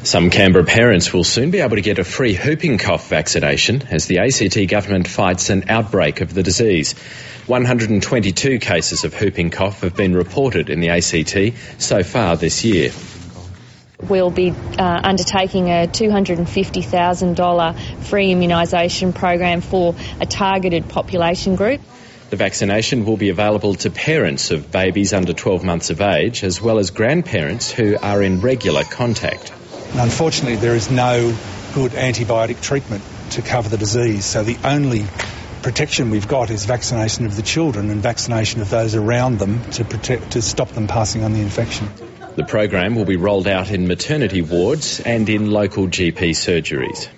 Some Canberra parents will soon be able to get a free whooping cough vaccination as the ACT government fights an outbreak of the disease. 122 cases of whooping cough have been reported in the ACT so far this year. We'll be undertaking a $250,000 free immunisation program for a targeted population group. The vaccination will be available to parents of babies under 12 months of age, as well as grandparents who are in regular contact. Unfortunately, there is no good antibiotic treatment to cover the disease, so the only protection we've got is vaccination of the children and vaccination of those around them to stop them passing on the infection. The program will be rolled out in maternity wards and in local GP surgeries.